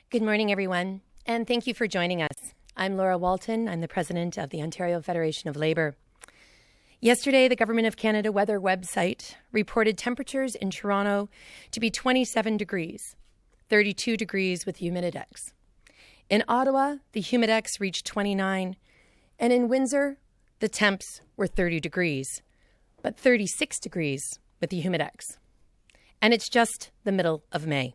Good morning, everyone, and thank you for joining us. I'm Laura Walton. I'm the President of the Ontario Federation of Labour. Yesterday, the Government of Canada weather website reported temperatures in Toronto to be 27 degrees, 32 degrees with humididex. In Ottawa, the humidex reached 29, and in Windsor, the temps were 30 degrees, but 36 degrees with the humidex. And it's just the middle of May.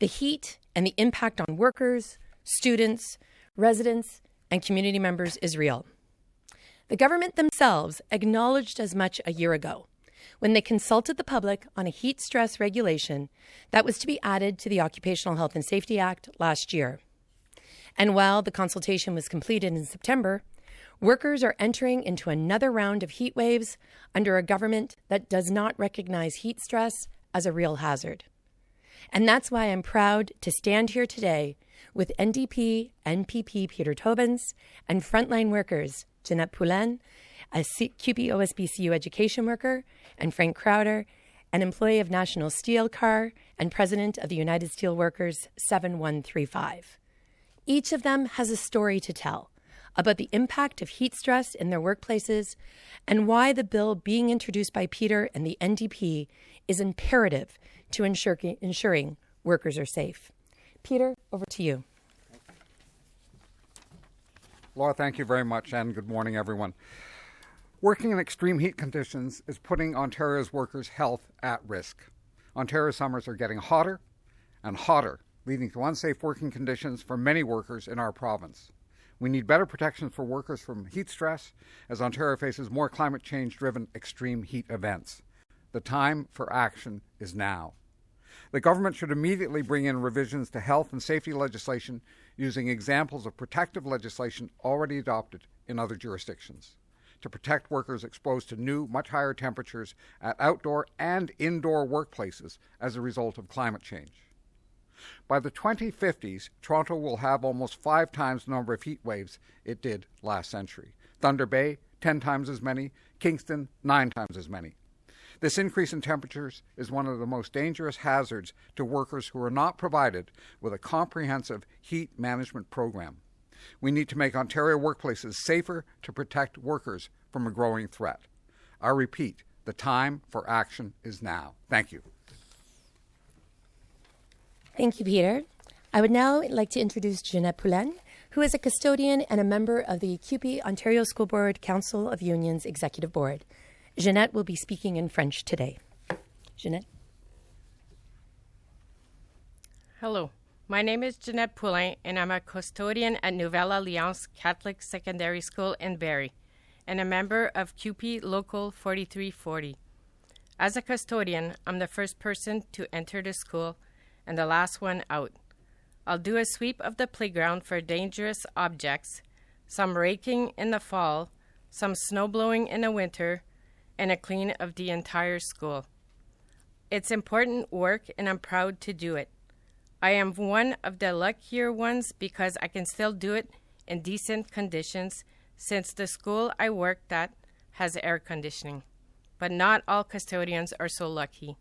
The heat and the impact on workers, students, residents, and community members is real. The government themselves acknowledged as much a year ago when they consulted the public on a heat stress regulation that was to be added to the Occupational Health and Safety Act last year. And while the consultation was completed in September, workers are entering into another round of heat waves under a government that does not recognize heat stress as a real hazard. And that's why I'm proud to stand here today with NDP, NPP Peter Tabuns, and frontline workers Jeanette Poulin, a CUPE OSBCU education worker, and Frank Crowder, an employee of National Steel Car and president of the United Steelworkers 7135. Each of them has a story to tell about the impact of heat stress in their workplaces and why the bill being introduced by Peter and the NDP is imperative to ensuring workers are safe. Peter, over to you. Laura, thank you very much, and good morning, everyone. Working in extreme heat conditions is putting Ontario's workers' health at risk. Ontario's summers are getting hotter and hotter, leading to unsafe working conditions for many workers in our province. We need better protections for workers from heat stress as Ontario faces more climate change-driven extreme heat events. The time for action is now. The government should immediately bring in revisions to health and safety legislation using examples of protective legislation already adopted in other jurisdictions to protect workers exposed to new, much higher temperatures at outdoor and indoor workplaces as a result of climate change. By the 2050s, Toronto will have almost 5 times the number of heat waves it did last century. Thunder Bay, 10 times as many. Kingston, 9 times as many. This increase in temperatures is one of the most dangerous hazards to workers who are not provided with a comprehensive heat management program. We need to make Ontario workplaces safer to protect workers from a growing threat. I repeat, the time for action is now. Thank you. Thank you, Peter. I would now like to introduce Jeanette Poulin, who is a custodian and a member of the CUPE Ontario School Board Council of Unions Executive Board. Jeanette will be speaking in French today. Jeanette? Hello, my name is Jeanette Poulin, and I'm a custodian at Nouvelle Alliance Catholic Secondary School in Barrie, and a member of CUPE Local 4340. As a custodian, I'm the first person to enter the school and the last one out. I'll do a sweep of the playground for dangerous objects, some raking in the fall, some snow blowing in the winter, and a clean of the entire school. It's important work, and I'm proud to do it. I am one of the luckier ones because I can still do it in decent conditions since the school I worked at has air conditioning. But not all custodians are so lucky.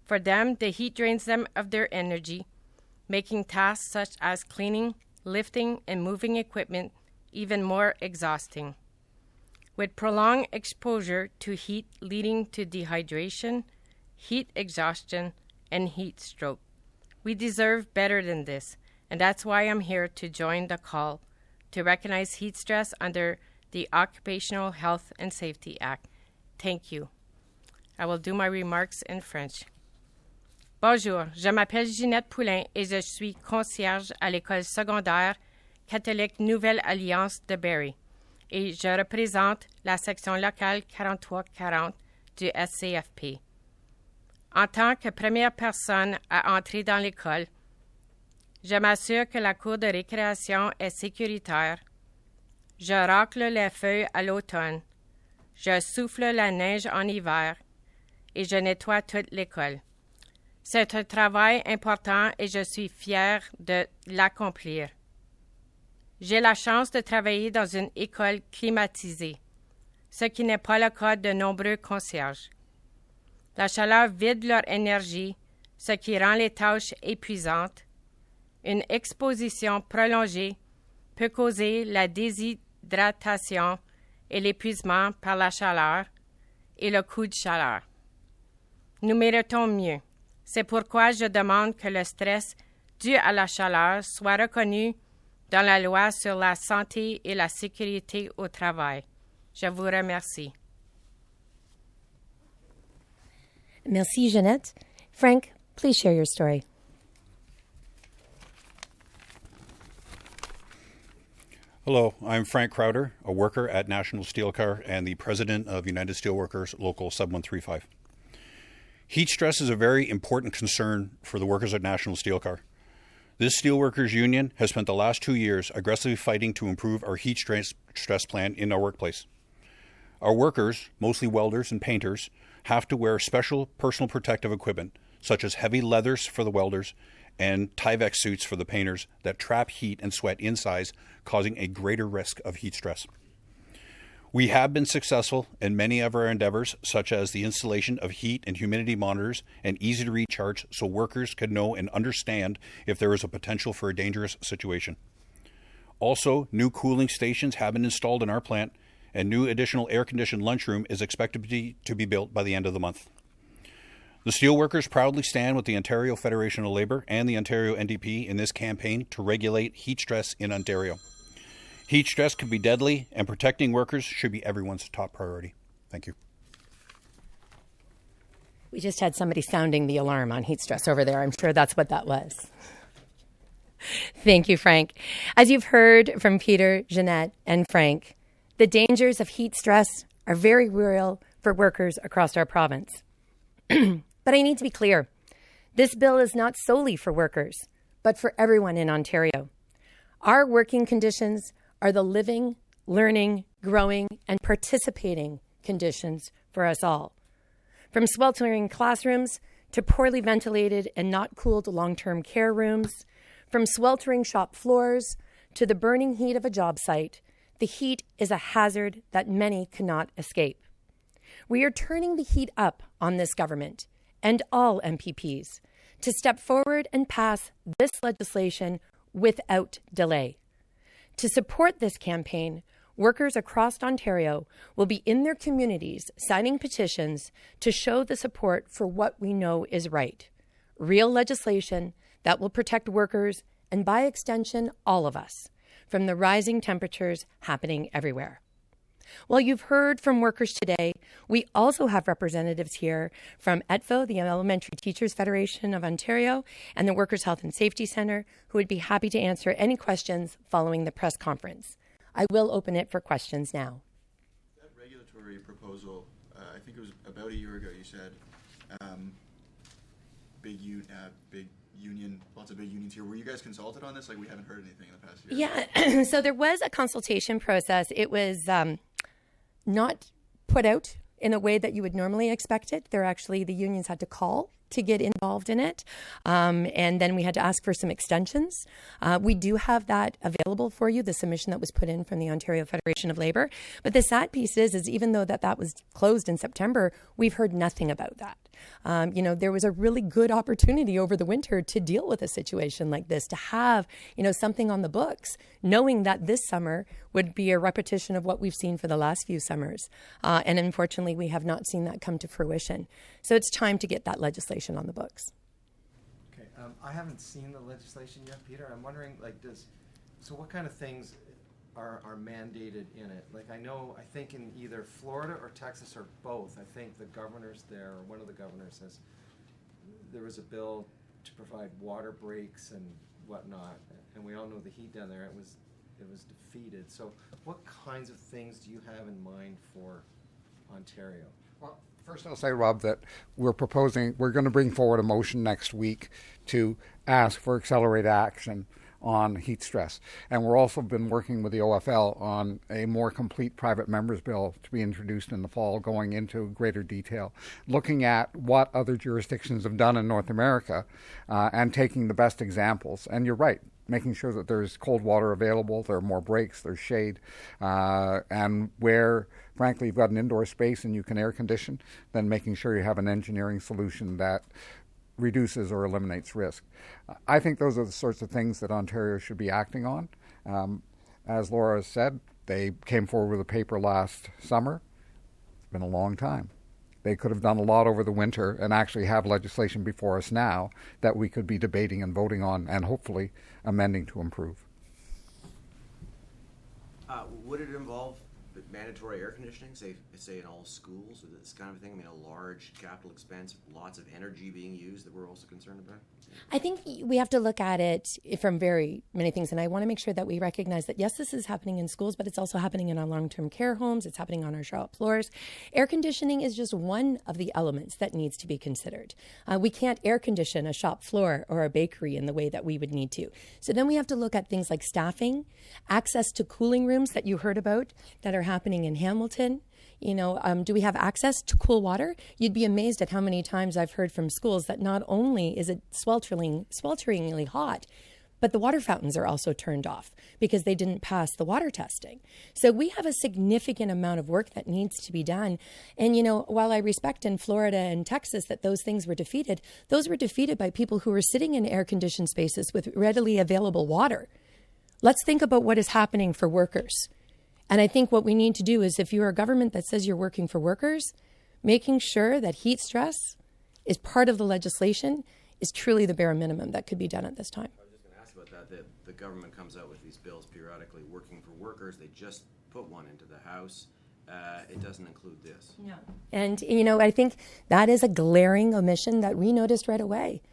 For them, the heat drains them of their energy, making tasks such as cleaning, lifting, and moving equipment even more exhausting. With prolonged exposure to heat leading to dehydration, heat exhaustion, and heat stroke. We deserve better than this, and that's why I'm here to join the call to recognize heat stress under the Occupational Health and Safety Act. Thank you. I will do my remarks in French. Bonjour, je m'appelle Jeanette Poulin et je suis concierge à l'école secondaire catholique Nouvelle Alliance de Barrie. Et je représente la section locale 4340 du SCFP. En tant que première personne à entrer dans l'école, je m'assure que la cour de récréation est sécuritaire. Je racle les feuilles à l'automne. Je souffle la neige en hiver. Et je nettoie toute l'école. C'est un travail important et je suis fière de l'accomplir. J'ai la chance de travailler dans une école climatisée, ce qui n'est pas le cas de nombreux concierges. La chaleur vide leur énergie, ce qui rend les tâches épuisantes, Une exposition prolongée peut causer la déshydratation et l'épuisement par la chaleur et le coup de chaleur. Nous méritons mieux. C'est pourquoi je demande que le stress dû à la chaleur soit reconnu dans la loi sur la santé et la sécurité au travail. Je vous remercie. Merci, Jeanette. Frank, please share your story. Hello, I'm Frank Crowder, a worker at National Steelcar and the president of United Steelworkers Local Sub 135. Heat stress is a very important concern for the workers at National Steelcar. This steelworkers union has spent the last 2 years aggressively fighting to improve our heat stress plan in our workplace. Our workers, mostly welders and painters, have to wear special personal protective equipment, such as heavy leathers for the welders and Tyvek suits for the painters that trap heat and sweat inside, causing a greater risk of heat stress. We have been successful in many of our endeavors, such as the installation of heat and humidity monitors and easy to recharge so workers can know and understand if there is a potential for a dangerous situation. Also, new cooling stations have been installed in our plant, and new additional air-conditioned lunchroom is expected to be built by the end of the month. The steelworkers proudly stand with the Ontario Federation of Labour and the Ontario NDP in this campaign to regulate heat stress in Ontario. Heat stress can be deadly, and protecting workers should be everyone's top priority. Thank you. We just had somebody sounding the alarm on heat stress over there. I'm sure that's what that was. Thank you, Frank. As you've heard from Peter, Jeanette, and Frank, the dangers of heat stress are very real for workers across our province. But I need to be clear. This bill is not solely for workers, but for everyone in Ontario. Our working conditions are the living, learning, growing, and participating conditions for us all. From sweltering classrooms to poorly ventilated and not cooled long-term care rooms, from sweltering shop floors to the burning heat of a job site, the heat is a hazard that many cannot escape. We are turning the heat up on this government and all MPPs to step forward and pass this legislation without delay. To support this campaign, workers across Ontario will be in their communities signing petitions to show the support for what we know is right. Real legislation that will protect workers and, by extension, all of us from the rising temperatures happening everywhere. Well, you've heard from workers today. We also have representatives here from ETFO, the Elementary Teachers Federation of Ontario, and the Workers' Health and Safety Centre, who would be happy to answer any questions following the press conference. I will open it for questions now. That regulatory proposal, I think it was about a year ago, you said, big union, lots of big unions here. Were you guys consulted on this? Like, we haven't heard anything in the past year. Yeah, so there was a consultation process. It was not put out in a way that you would normally expect it. The unions had to call to get involved in it. And then we had to ask for some extensions. We do have that available for you, the submission that was put in from the Ontario Federation of Labour. But the sad piece is even though that was closed in September, we've heard nothing about that. There was a really good opportunity over the winter to deal with a situation like this, to have, something on the books, knowing that this summer would be a repetition of what we've seen for the last few summers. And unfortunately, we have not seen that come to fruition. So it's time to get that legislation on the books. Okay, I haven't seen the legislation yet, Peter. I'm wondering, so what kind of things are mandated in it? I think in either Florida or Texas or both, I think the governors there, or one of the governors says there was a bill to provide water breaks and whatnot, and we all know the heat down there, it was defeated. So what kinds of things do you have in mind for Ontario? Well, first I'll say, Rob, that we're going to bring forward a motion next week to ask for accelerated action on heat stress. And we're also been working with the OFL on a more complete private members bill to be introduced in the fall, going into greater detail, looking at what other jurisdictions have done in North America and taking the best examples. And you're right, making sure that there's cold water available, there are more breaks, there's shade, and where, frankly, you've got an indoor space and you can air condition, then making sure you have an engineering solution that reduces or eliminates risk. I think those are the sorts of things that Ontario should be acting on. As Laura said, they came forward with a paper last summer. It's been a long time. They could have done a lot over the winter and actually have legislation before us now that we could be debating and voting on and hopefully amending to improve. Would it involve mandatory air conditioning, say in all schools, or this kind of thing? I mean, a large capital expense, lots of energy being used that we're also concerned about? I think we have to look at it from very many things, and I want to make sure that we recognize that, yes, this is happening in schools, but it's also happening in our long-term care homes. It's happening on our shop floors. Air conditioning is just one of the elements that needs to be considered. We can't air condition a shop floor or a bakery in the way that we would need to. So then we have to look at things like staffing, access to cooling rooms that you heard about that are happening in Hamilton. Do we have access to cool water? You'd be amazed at how many times I've heard from schools that not only is it swelteringly hot, but the water fountains are also turned off because they didn't pass the water testing. So we have a significant amount of work that needs to be done. And, while I respect in Florida and Texas that those things were defeated, those were defeated by people who were sitting in air-conditioned spaces with readily available water. Let's think about what is happening for workers. And I think what we need to do is, if you're a government that says you're working for workers, making sure that heat stress is part of the legislation is truly the bare minimum that could be done at this time. I was just going to ask about that. The government comes out with these bills periodically, working for workers. They just put one into the House. It doesn't include this. No. And, I think that is a glaring omission that we noticed right away.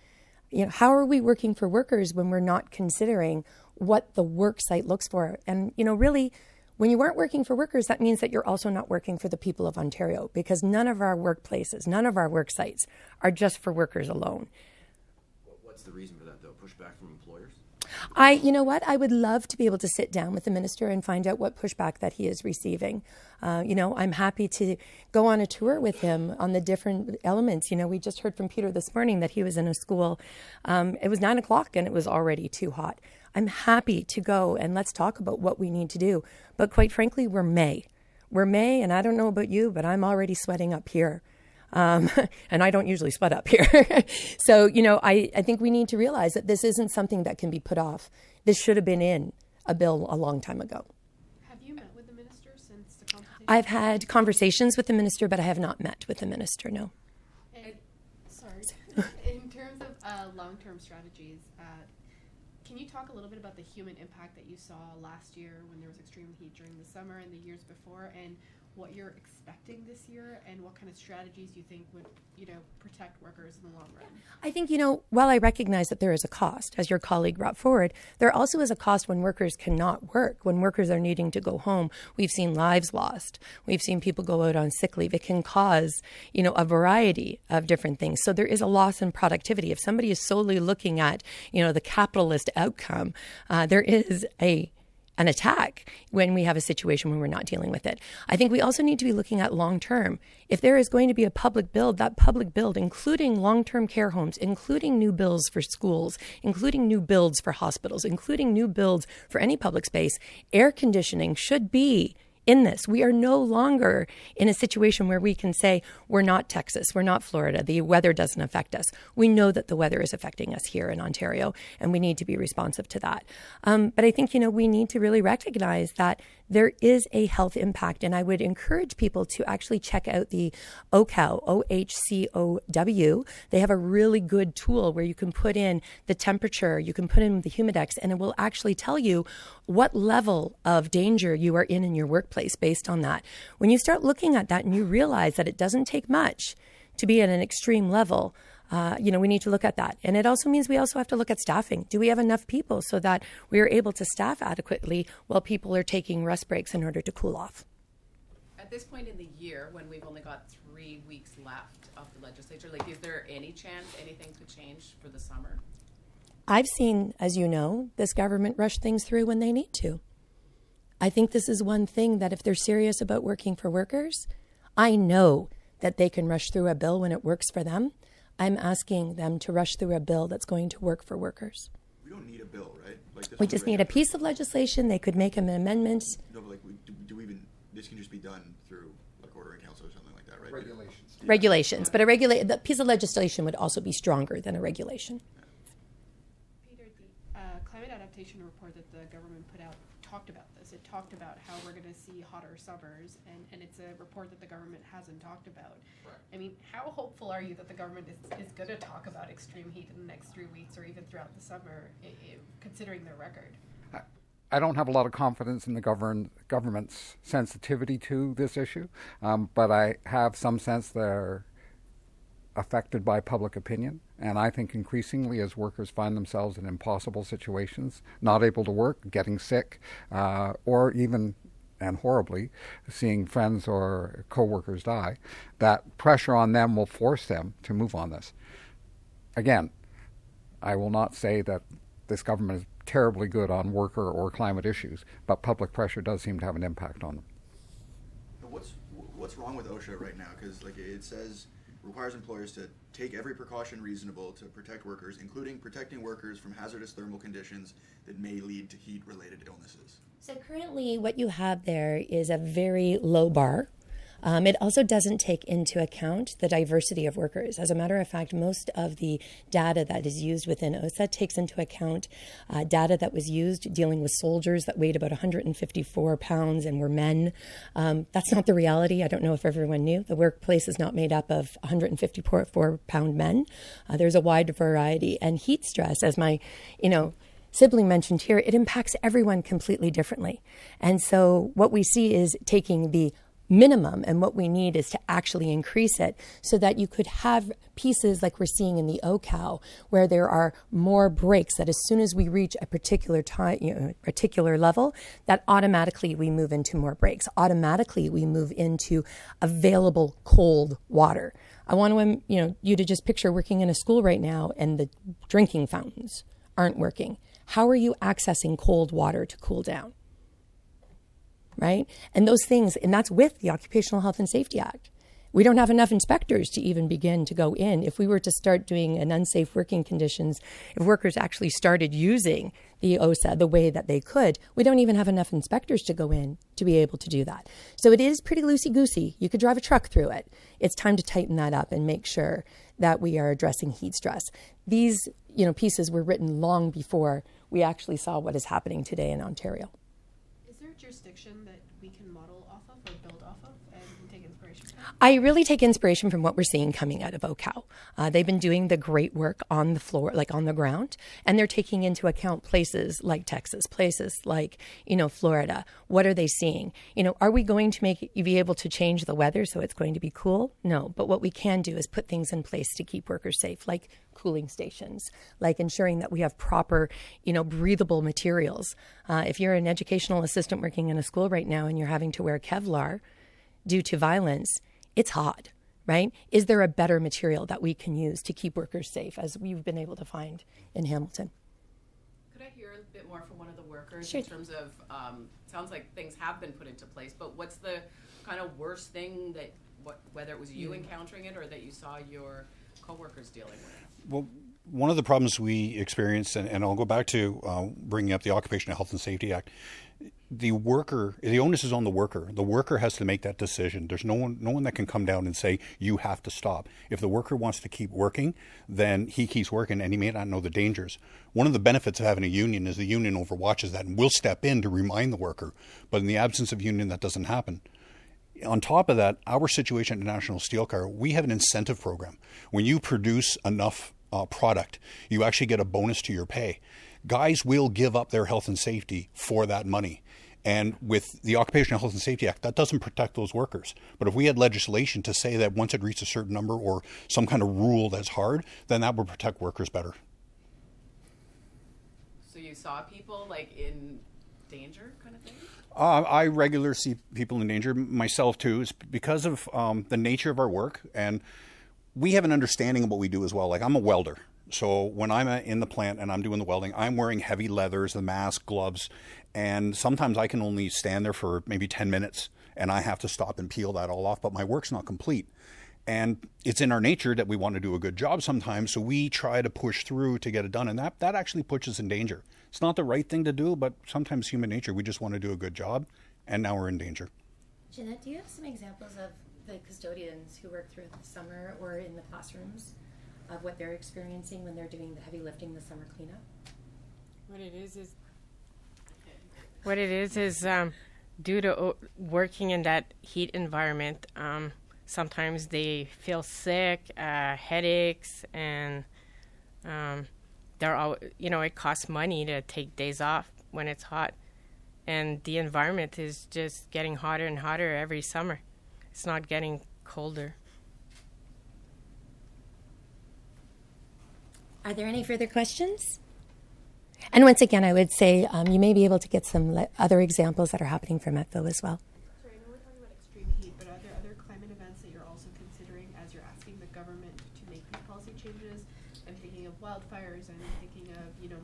How are we working for workers when we're not considering what the work site looks for? And, really, when you aren't working for workers, that means that you're also not working for the people of Ontario, because none of our workplaces, none of our work sites are just for workers alone. What's the reason for that, though? Pushback from employers? I would love to be able to sit down with the minister and find out what pushback that he is receiving. I'm happy to go on a tour with him on the different elements. We just heard from Peter this morning that he was in a school. It was 9 o'clock and it was already too hot. I'm happy to go and let's talk about what we need to do. But quite frankly, we're May. And I don't know about you, but I'm already sweating up here. And I don't usually sweat up here. So, I think we need to realize that this isn't something that can be put off. This should have been in a bill a long time ago. Have you met with the minister since the consultation? I've had conversations with the minister, but I have not met with the minister, no. And, in terms of long-term strategies, can you talk a little bit about the human impact that you saw last year when there was extreme heat during the summer and the years before, and what you're expecting this year, and what kind of strategies you think would, protect workers in the long run? I think, while I recognize that there is a cost, as your colleague brought forward, there also is a cost when workers cannot work, when workers are needing to go home. We've seen lives lost. We've seen people go out on sick leave. It can cause, a variety of different things. So there is a loss in productivity. If somebody is solely looking at, the capitalist outcome, there is an attack when we have a situation when we're not dealing with it. I think we also need to be looking at long term. If there is going to be a public build, that public build, including long-term care homes, including new builds for schools, including new builds for hospitals, including new builds for any public space, air conditioning should be in this. We are no longer in a situation where we can say, we're not Texas, we're not Florida, the weather doesn't affect us. We know that the weather is affecting us here in Ontario, and we need to be responsive to that. But I think, we need to really recognize that there is a health impact, and I would encourage people to actually check out the OCOW, OHCOW. They have a really good tool where you can put in the temperature, you can put in the humidex, and it will actually tell you what level of danger you are in your workplace based on that. When you start looking at that and you realize that it doesn't take much to be at an extreme level, we need to look at that. And it also means we also have to look at staffing. Do we have enough people so that we are able to staff adequately while people are taking rest breaks in order to cool off? At this point in the year, when we've only got 3 weeks left of the legislature, is there any chance anything could change for the summer? I've seen, as you know, this government rush things through when they need to. I think this is one thing that if they're serious about working for workers, I know that they can rush through a bill when it works for them. I'm asking them to rush through a bill that's going to work for workers. We don't need a bill, right? We just need a piece of legislation. They could make an amendment. No, but do we even, this can just be done through ordering council or something like that, right? Regulations. regulations. But the piece of legislation would also be stronger than a regulation. Peter, the climate adaptation report that the government put out talked about this. It talked about how we're going to see hotter summers, and it's a report that the government hasn't talked about. Right. I mean, how hopeful are you that the government is going to talk about extreme heat in the next 3 weeks or even throughout the summer, considering their record? I don't have a lot of confidence in the government's sensitivity to this issue, but I have some sense they're affected by public opinion. And I think increasingly as workers find themselves in impossible situations, not able to work, getting sick, or even, and horribly, seeing friends or co-workers die, that pressure on them will force them to move on this. Again, I will not say that this government is terribly good on worker or climate issues, but public pressure does seem to have an impact on them. What's wrong with OSHA right now? Because it says requires employers to take every precaution reasonable to protect workers, including protecting workers from hazardous thermal conditions that may lead to heat-related illnesses. So currently what you have there is a very low bar. It also doesn't take into account the diversity of workers. As a matter of fact, most of the data that is used within OSHA takes into account data that was used dealing with soldiers that weighed about 154 pounds and were men. That's not the reality. I don't know if everyone knew. The workplace is not made up of 154-pound men. There's a wide variety. And heat stress, as my, sibling mentioned here, it impacts everyone completely differently. And so what we see is taking the minimum, and what we need is to actually increase it so that you could have pieces like we're seeing in the OCal where there are more breaks, that as soon as we reach a particular time, particular level, that automatically we move into more breaks. Automatically we move into available cold water. I want you to just picture working in a school right now and the drinking fountains aren't working. How are you accessing cold water to cool down? Right? And those things, and that's with the Occupational Health and Safety Act. We don't have enough inspectors to even begin to go in. If we were to start doing an unsafe working conditions, if workers actually started using the OSHA the way that they could, we don't even have enough inspectors to go in to be able to do that. So it is pretty loosey-goosey. You could drive a truck through it. It's time to tighten that up and make sure that we are addressing heat stress. These, pieces were written long before we actually saw what is happening today in Ontario. Is there a jurisdiction that we can model off of or build off of and take inspiration from? I really take inspiration from what we're seeing coming out of OCal. They've been doing the great work on the floor, like on the ground, and they're taking into account places like Texas, places like, Florida. What are they seeing? Are we going to be able to change the weather so it's going to be cool? No, but what we can do is put things in place to keep workers safe, like cooling stations, like ensuring that we have proper, breathable materials. If you're an educational assistant working in a school right now and you're having to wear Kevlar due to violence, it's hot, right? Is there a better material that we can use to keep workers safe, as we've been able to find in Hamilton? Could I hear a bit more from one of the workers Sure. in terms of, sounds like things have been put into place, but what's the kind of worst thing that, whether it was you encountering it or that you saw your coworkers dealing with? Well, one of the problems we experienced, and I'll go back to bringing up the Occupational Health and Safety Act, the onus is on the worker. The worker has to make that decision. There's no one that can come down and say, you have to stop. If the worker wants to keep working, then he keeps working, and he may not know the dangers. One of the benefits of having a union is the union overwatches that and will step in to remind the worker. But in the absence of union, that doesn't happen. On top of that, our situation at National Steel Car, we have an incentive program. When you produce enough product, you actually get a bonus to your pay. Guys will give up their health and safety for that money. And with the Occupational Health and Safety Act, that doesn't protect those workers. But if we had legislation to say that once it reaches a certain number or some kind of rule that's hard, then that would protect workers better. So you saw people in danger kind of thing? I regularly see people in danger, myself too. It's because of the nature of our work, and we have an understanding of what we do as well. Like, I'm a welder. So when I'm in the plant and I'm doing the welding, I'm wearing heavy leathers, the mask, gloves, and sometimes I can only stand there for maybe 10 minutes and I have to stop and peel that all off, but my work's not complete. And it's in our nature that we want to do a good job sometimes, so we try to push through to get it done, and that actually puts us in danger. It's not the right thing to do, but sometimes human nature, we just want to do a good job, and now we're in danger. Jeanette, do you have some examples of the custodians who work through the summer or in the classrooms of what they're experiencing when they're doing the heavy lifting, the summer cleanup? What it is due to working in that heat environment, sometimes they feel sick, headaches, and they're all, it costs money to take days off when it's hot. And the environment is just getting hotter and hotter every summer. It's not getting colder. Are there any further questions? And once again, I would say you may be able to get some other examples that are happening from Metville as well. Sorry, I know we're talking about extreme heat, but are there other climate events that you're also considering as you're asking the government to make these policy changes? I'm thinking of wildfires, I'm thinking of,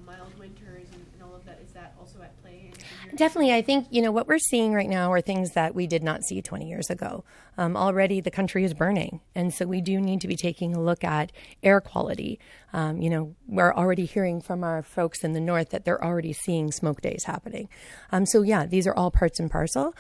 mild winters and all of that. Is that also at play? Definitely. I think, what we're seeing right now are things that we did not see 20 years ago. Already the country is burning. And so we do need to be taking a look at air quality. We're already hearing from our folks in the north that they're already seeing smoke days happening. So yeah, these are all parts and parcel.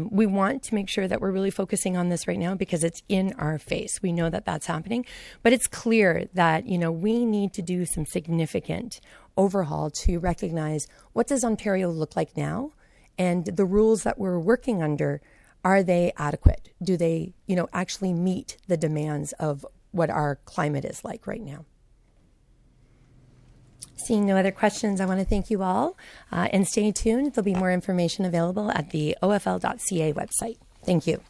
We want to make sure that we're really focusing on this right now because it's in our face. We know that that's happening, but it's clear that, we need to do some significant overhaul to recognize what does Ontario look like now, and the rules that we're working under, are they adequate? Do they, actually meet the demands of what our climate is like right now? Seeing no other questions, I want to thank you all and stay tuned. There'll be more information available at the OFL.ca website. Thank you.